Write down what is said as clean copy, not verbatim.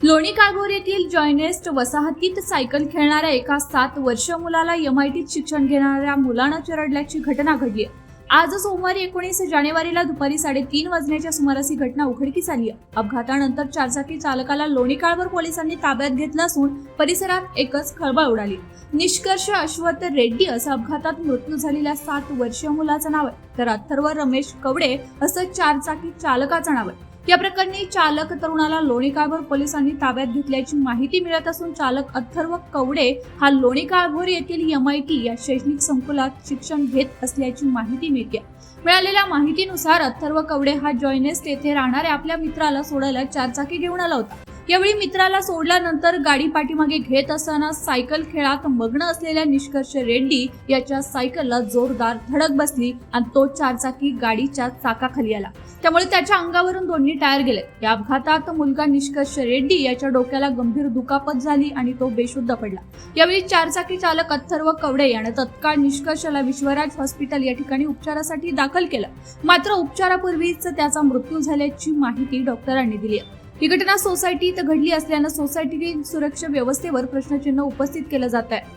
लोणी काळभोर येथील जॉयनेस्ट वसाहतीत सायकल खेळणाऱ्या एका 7 वर्षीय मुलाला एमआयटीत शिक्षण घेणाऱ्या मुलानं चिरडल्याची घटना घडली आहे। आज सोमवारी 19 जानेवारीला दुपारी 3:30 वाजण्याच्या सुमारास ही घटना उघडकीस आली आहे। अपघातानंतर चारचाकी चालकाला लोणी काळभोर पोलिसांनी ताब्यात घेतलं असून परिसरात एकच खळबळ उडाली। निष्कर्ष अश्वथ रेड्डी असं अपघातात मृत्यू झालेल्या 7 वर्षीय मुलाचं नाव आहे, तर अथर्व रमेश कवडे असं चारचाकी चालकाचं नाव आहे। या प्रकरणी चालक तरुणाला लोणी काळभोर पोलिसांनी ताब्यात घेतल्याची माहिती मिळत असून चालक अथर्व कवडे हा लोणी काळभोर येथील एमआयटी या शैक्षणिक संकुलात शिक्षण घेत असल्याची माहिती मिळते। मिळालेल्या माहितीनुसार अथर्व कवडे हा जॉयनेस्ट येथे राहणाऱ्या आपल्या मित्राला सोडायला चारचाकी घेऊन आला होता। यावेळी मित्राला सोडल्यानंतर गाडी पाठीमागे घेत असताना सायकल खेळात मग्न असलेल्या निष्कर्ष रेड्डी याच्या सायकलला जोरदार धडक बसली आणि तो चारचाकी गाडीच्या चाकाखाली आला, त्यामुळे त्याच्या अंगावरून दोन्ही टायर गेले। या अपघातात मुलगा निष्कर्ष रेड्डी याच्या डोक्याला गंभीर दुखापत झाली आणि तो बेशुद्ध पडला। यावेळी चारचाकी चालक अथर्व कवडे याने तत्काळ निष्कर्षला विश्वराज हॉस्पिटल या ठिकाणी उपचारासाठी दाखल केलं, मात्र उपचारापूर्वीच त्याचा मृत्यू झाल्याची माहिती डॉक्टरांनी दिली आहे। ही घटना सोसायटीत घडली असल्यानं सोसायटीतील सुरक्षा व्यवस्थेवर प्रश्नचिन्ह उपस्थित केलं जात आहे।